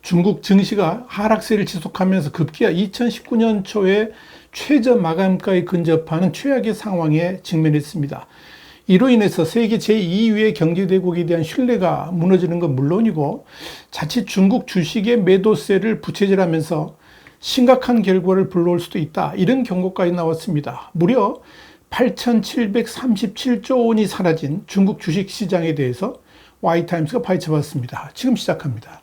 중국 증시가 하락세를 지속하면서 급기야 2019년 초에 최저 마감가에 근접하는 최악의 상황에 직면했습니다. 이로 인해서 세계 제2위의 경제대국에 대한 신뢰가 무너지는 건 물론이고 자칫 중국 주식의 매도세를 부채질하면서 심각한 결과를 불러올 수도 있다. 이런 경고까지 나왔습니다. 무려 8,737조 원이 사라진 중국 주식시장에 대해서 Y타임스가 파헤쳐봤습니다. 지금 시작합니다.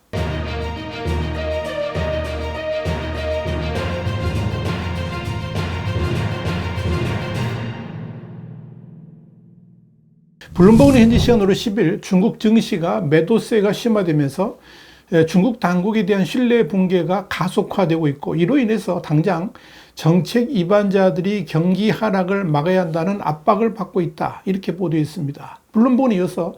블룸버그는 현지 시간으로 10일 중국 증시가 매도세가 심화되면서 중국 당국에 대한 신뢰 붕괴가 가속화되고 있고 이로 인해서 당장 정책 위반자들이 경기 하락을 막아야 한다는 압박을 받고 있다. 이렇게 보도했습니다. 블룸버그는 이어서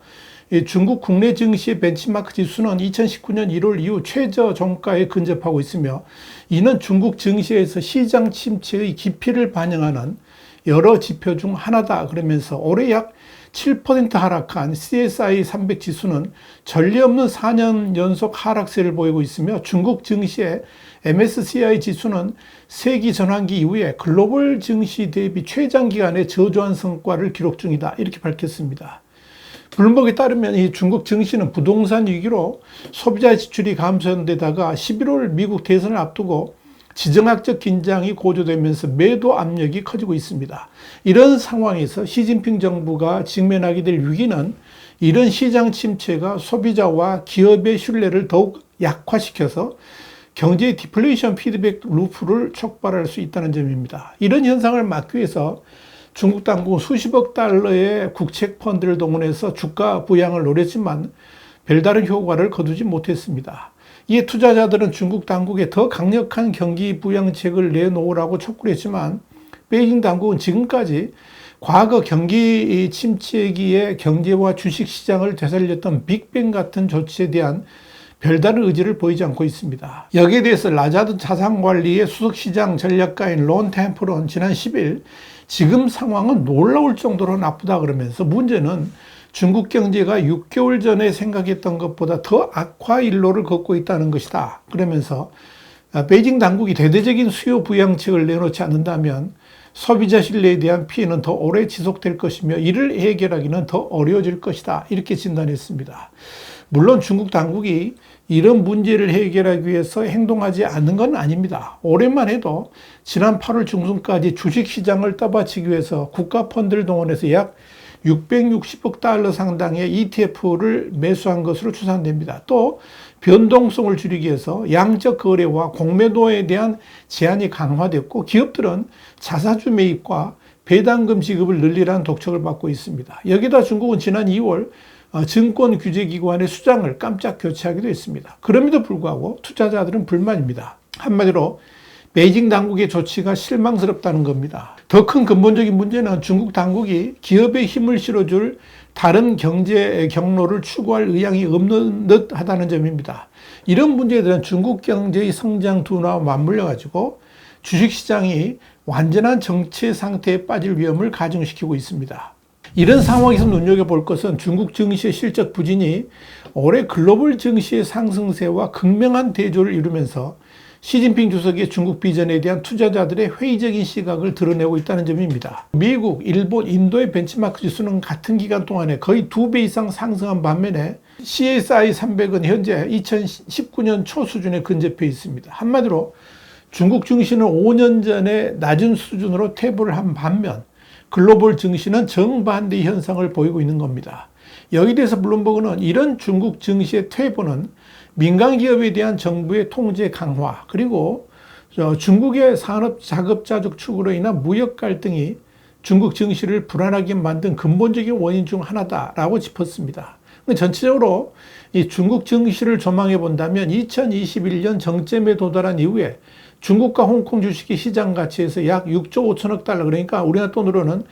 중국 국내 증시의 벤치마크 지수는 2019년 1월 이후 최저 종가에 근접하고 있으며 이는 중국 증시에서 시장 침체의 깊이를 반영하는 여러 지표 중 하나다. 그러면서 올해 약 7% 하락한 CSI 300 지수는 전례 없는 4년 연속 하락세를 보이고 있으며 중국 증시의 MSCI 지수는 세기 전환기 이후에 글로벌 증시 대비 최장기간의 저조한 성과를 기록 중이다. 이렇게 밝혔습니다. 블룸버그에 따르면 이 중국 증시는 부동산 위기로 소비자 지출이 감소한 데다가 11월 미국 대선을 앞두고 지정학적 긴장이 고조되면서 매도 압력이 커지고 있습니다. 이런 상황에서 시진핑 정부가 직면하게 될 위기는 이런 시장 침체가 소비자와 기업의 신뢰를 더욱 약화시켜서 경제의 디플레이션 피드백 루프를 촉발할 수 있다는 점입니다. 이런 현상을 막기 위해서 중국 당국은 수십억 달러의 국책 펀드를 동원해서 주가 부양을 노렸지만 별다른 효과를 거두지 못했습니다. 이에 투자자들은 중국 당국에 더 강력한 경기 부양책을 내놓으라고 촉구를 했지만 베이징 당국은 지금까지 과거 경기 침체기에 경제와 주식시장을 되살렸던 빅뱅 같은 조치에 대한 별다른 의지를 보이지 않고 있습니다. 여기에 대해서 라자드 자산관리의 수석시장 전략가인 론 템플은 지난 10일 지금 상황은 놀라울 정도로 나쁘다 그러면서 문제는 중국 경제가 6개월 전에 생각했던 것보다 더 악화 일로를 걷고 있다는 것이다. 그러면서 베이징 당국이 대대적인 수요 부양책을 내놓지 않는다면 소비자 신뢰에 대한 피해는 더 오래 지속될 것이며 이를 해결하기는 더 어려워질 것이다. 이렇게 진단했습니다. 물론 중국 당국이 이런 문제를 해결하기 위해서 행동하지 않는 건 아닙니다. 올해만 해도 지난 8월 중순까지 주식시장을 떠받치기 위해서 국가 펀드를 동원해서 약 660억 달러 상당의 ETF를 매수한 것으로 추산됩니다. 또 변동성을 줄이기 위해서 양적 거래와 공매도에 대한 제한이 강화됐고 기업들은 자사주 매입과 배당금 지급을 늘리라는 독촉을 받고 있습니다. 여기다 중국은 지난 2월 증권규제기관의 수장을 깜짝 교체하기도 했습니다. 그럼에도 불구하고 투자자들은 불만입니다. 한마디로 베이징 당국의 조치가 실망스럽다는 겁니다. 더 큰 근본적인 문제는 중국 당국이 기업에 힘을 실어줄 다른 경제 경로를 추구할 의향이 없는 듯 하다는 점입니다. 이런 문제들은 중국 경제의 성장 둔화와 맞물려 가지고 주식시장이 완전한 정체 상태에 빠질 위험을 가중시키고 있습니다. 이런 상황에서 눈여겨볼 것은 중국 증시의 실적 부진이 올해 글로벌 증시의 상승세와 극명한 대조를 이루면서 시진핑 주석의 중국 비전에 대한 투자자들의 회의적인 시각을 드러내고 있다는 점입니다. 미국, 일본, 인도의 벤치마크 지수는 같은 기간 동안에 거의 2배 이상 상승한 반면에 CSI 300은 현재 2019년 초 수준에 근접해 있습니다. 한마디로 중국 증시는 5년 전에 낮은 수준으로 퇴보를 한 반면 글로벌 증시는 정반대 현상을 보이고 있는 겁니다. 여기에 대해서 블룸버그는 이런 중국 증시의 퇴보는 민간 기업에 대한 정부의 통제 강화 그리고 중국의 산업 자급자족 축으로 인한 무역 갈등이 중국 증시를 불안하게 만든 근본적인 원인 중 하나다라고 짚었습니다. 전체적으로 이 중국 증시를 전망해 본다면 2021년 정점에 도달한 이후에 중국과 홍콩 주식의 시장 가치에서 약 6조 5천억 달러 그러니까 우리나라 돈으로는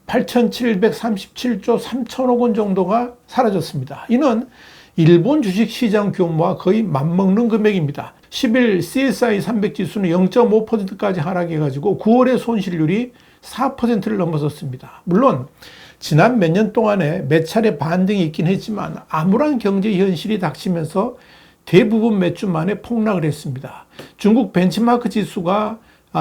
8,737조 3천억 원 정도가 사라졌습니다. 이는 일본 주식시장 규모와 거의 맞먹는 금액입니다. 10일 CSI 300 지수는 0.5%까지 하락해가지고 9월의 손실률이 4%를 넘어섰습니다. 물론 지난 몇 년 동안에 몇 차례 반등이 있긴 했지만 암울한 경제 현실이 닥치면서 대부분 몇 주 만에 폭락을 했습니다. 중국 벤치마크 지수가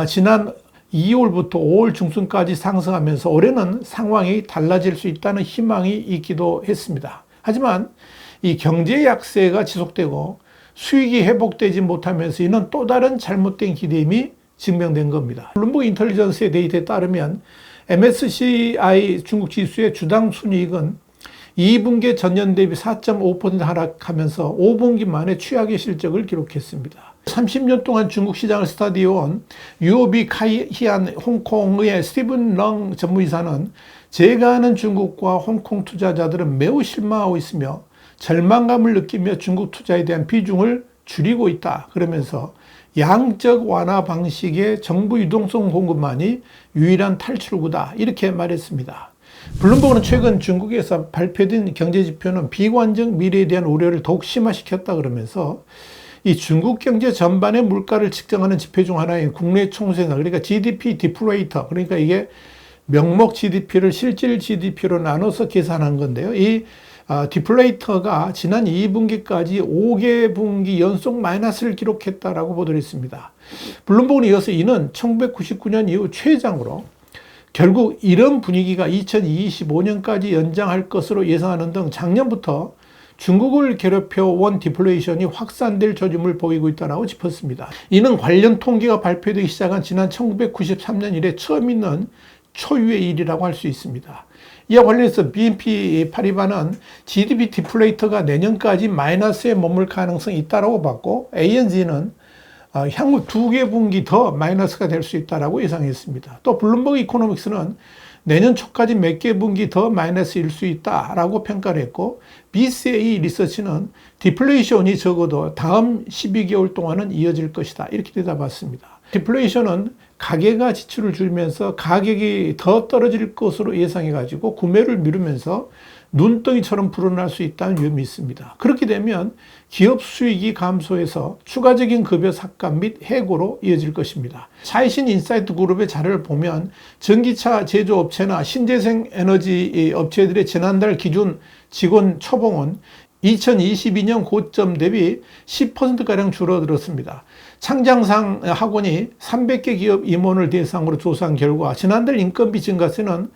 지난 2월부터 5월 중순까지 상승하면서 올해는 상황이 달라질 수 있다는 희망이 있기도 했습니다. 하지만 이 경제 약세가 지속되고 수익이 회복되지 못하면서 이는 또 다른 잘못된 기대임이 증명된 겁니다. 블룸버그 인텔리전스의 데이터에 따르면 MSCI 중국 지수의 주당 순이익은 2분기 전년 대비 4.5% 하락하면서 5분기 만에 최악의 실적을 기록했습니다. 30년 동안 중국 시장을 스터디해온 UOB 카이히안 홍콩의 스티븐 렁 전무이사는 제가 아는 중국과 홍콩 투자자들은 매우 실망하고 있으며 절망감을 느끼며 중국 투자에 대한 비중을 줄이고 있다. 그러면서 양적 완화 방식의 정부 유동성 공급만이 유일한 탈출구다. 이렇게 말했습니다. 블룸버그는 최근 중국에서 발표된 경제지표는 비관적 미래에 대한 우려를 더욱 심화시켰다 그러면서 이 중국 경제 전반의 물가를 측정하는 지표 중 하나인 국내 총생산, 그러니까 GDP 디플레이터, 그러니까 이게 명목 GDP를 실질 GDP로 나눠서 계산한 건데요. 이 디플레이터가 지난 2분기까지 5개 분기 연속 마이너스를 기록했다라고 보도를 했습니다. 블룸버그는 이어서 이는 1999년 이후 최장으로 결국 이런 분위기가 2025년까지 연장할 것으로 예상하는 등 작년부터 중국을 괴롭혀온 디플레이션이 확산될 조짐을 보이고 있다고 짚었습니다. 이는 관련 통계가 발표되기 시작한 지난 1993년 이래 처음 있는 초유의 일이라고 할 수 있습니다. 이와 관련해서 BNP 파리바는 GDP 디플레이터가 내년까지 마이너스에 머물 가능성이 있다고 봤고 ANZ는 향후 2개 분기 더 마이너스가 될 수 있다고 예상했습니다. 또 블룸버그 이코노믹스는 내년 초까지 몇 개 분기 더 마이너스일 수 있다라고 평가를 했고 BCA 리서치는 디플레이션이 적어도 다음 12개월 동안은 이어질 것이다. 이렇게 대답했습니다. 디플레이션은 가계가 지출을 줄이면서 가격이 더 떨어질 것으로 예상해가지고 구매를 미루면서 눈덩이처럼 불어날 수 있다는 위험이 있습니다. 그렇게 되면 기업 수익이 감소해서 추가적인 급여 삭감 및 해고로 이어질 것입니다. 차이신 인사이트 그룹의 자료를 보면 전기차 제조업체나 신재생 에너지 업체들의 지난달 기준 직원 초봉은 2022년 고점 대비 10%가량 줄어들었습니다. 창장상 학원이 300개 기업 임원을 대상으로 조사한 결과 지난달 인건비 증가세는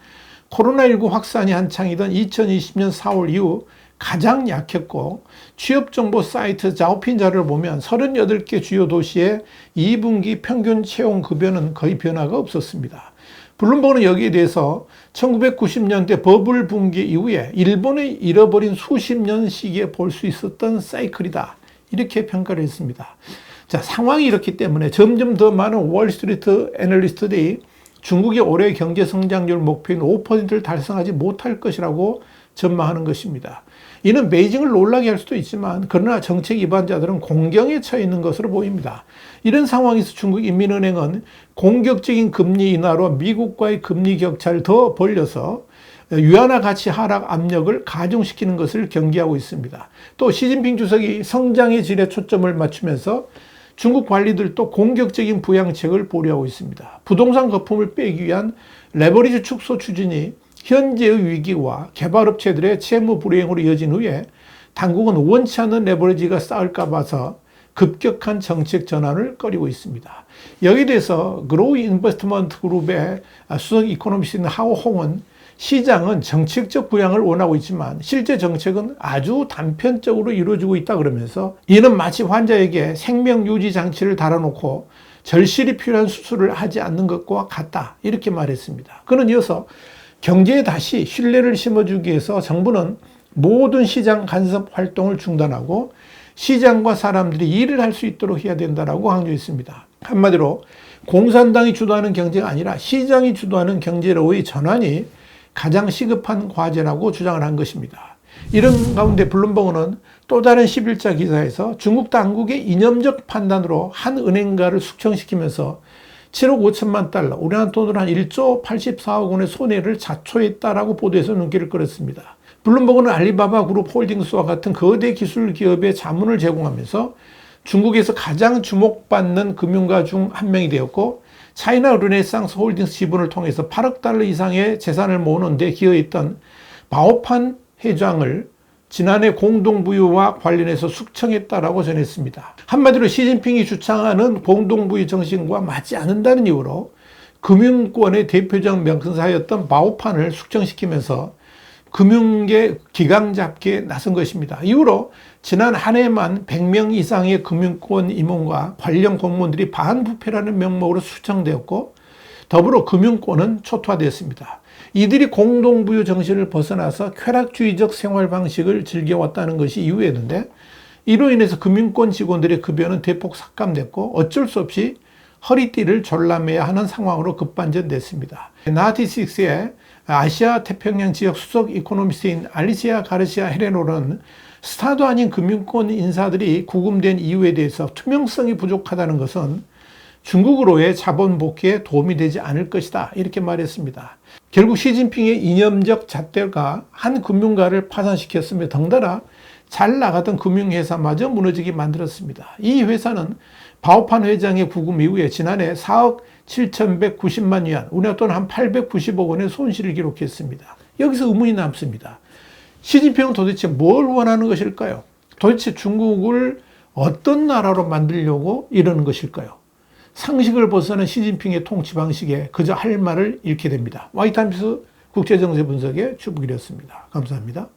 코로나19 확산이 한창이던 2020년 4월 이후 가장 약했고 취업정보 사이트 자오핀 자료를 보면 38개 주요 도시의 2분기 평균 채용급여는 거의 변화가 없었습니다. 블룸버그는 여기에 대해서 1990년대 버블 붕괴 이후에 일본의 잃어버린 수십 년 시기에 볼 수 있었던 사이클이다. 이렇게 평가를 했습니다. 자, 상황이 이렇기 때문에 점점 더 많은 월스트리트 애널리스트들이 중국의 올해 경제 성장률 목표인 5%를 달성하지 못할 것이라고 전망하는 것입니다. 이는 베이징을 놀라게 할 수도 있지만 그러나 정책 위반자들은 공경에 처해 있는 것으로 보입니다. 이런 상황에서 중국인민은행은 공격적인 금리 인하로 미국과의 금리 격차를 더 벌려서 위안화 가치 하락 압력을 가중시키는 것을 경계하고 있습니다. 또 시진핑 주석이 성장의 질에 초점을 맞추면서 중국 관리들도 공격적인 부양책을 보류하고 있습니다. 부동산 거품을 빼기 위한 레버리지 축소 추진이 현재의 위기와 개발업체들의 채무 불이행으로 이어진 후에 당국은 원치 않는 레버리지가 쌓일까 봐서 급격한 정책 전환을 꺼리고 있습니다. 여기에 대해서 그로우 인베스트먼트 그룹의 수석 이코노미스트인 하오홍은 시장은 정책적 부양을 원하고 있지만 실제 정책은 아주 단편적으로 이루어지고 있다 그러면서 이는 마치 환자에게 생명 유지 장치를 달아놓고 절실히 필요한 수술을 하지 않는 것과 같다. 이렇게 말했습니다. 그는 이어서 경제에 다시 신뢰를 심어주기 위해서 정부는 모든 시장 간섭 활동을 중단하고 시장과 사람들이 일을 할 수 있도록 해야 된다라고 강조했습니다. 한마디로 공산당이 주도하는 경제가 아니라 시장이 주도하는 경제로의 전환이 가장 시급한 과제라고 주장을 한 것입니다. 이런 가운데 블룸버그는 또 다른 11자 기사에서 중국 당국의 이념적 판단으로 한 은행가를 숙청시키면서 7억 5천만 달러, 우리나라 돈으로 한 1조 84억 원의 손해를 자초했다라고 보도해서 눈길을 끌었습니다. 블룸버그는 알리바바 그룹 홀딩스와 같은 거대 기술 기업의 자문을 제공하면서 중국에서 가장 주목받는 금융가 중 한 명이 되었고 차이나 르네상스 홀딩스 지분을 통해서 8억 달러 이상의 재산을 모으는 데 기여했던 바오판 회장을 지난해 공동부유와 관련해서 숙청했다라고 전했습니다. 한마디로 시진핑이 주창하는 공동부유 정신과 맞지 않는다는 이유로 금융권의 대표적 명사였던 바오판을 숙청시키면서 금융계 기강 잡기에 나선 것입니다. 이후로 지난 한 해만 100명 이상의 금융권 임원과 관련 공무원들이 반부패라는 명목으로 숙청되었고 더불어 금융권은 초토화되었습니다. 이들이 공동부유 정신을 벗어나서 쾌락주의적 생활 방식을 즐겨왔다는 것이 이유였는데 이로 인해서 금융권 직원들의 급여는 대폭 삭감됐고 어쩔 수 없이 허리띠를 졸라매야 하는 상황으로 급반전됐습니다. 나티식스의 아시아 태평양 지역 수석 이코노미스트인 알리시아 가르시아 헤레노는 스타도 아닌 금융권 인사들이 구금된 이유에 대해서 투명성이 부족하다는 것은 중국으로의 자본 복귀에 도움이 되지 않을 것이다, 이렇게 말했습니다. 결국 시진핑의 이념적 잣대가 한 금융가를 파산시켰으며 덩달아 잘 나가던 금융회사마저 무너지게 만들었습니다. 이 회사는 바오판 회장의 구금 이후에 지난해 4억 7,190만 위안, 우리나라 돈 한 890억 원의 손실을 기록했습니다. 여기서 의문이 남습니다. 시진핑은 도대체 뭘 원하는 것일까요? 도대체 중국을 어떤 나라로 만들려고 이러는 것일까요? 상식을 벗어난 시진핑의 통치 방식에 그저 할 말을 잃게 됩니다. 와이타임스 국제정세 분석의 주북이었습니다. 감사합니다.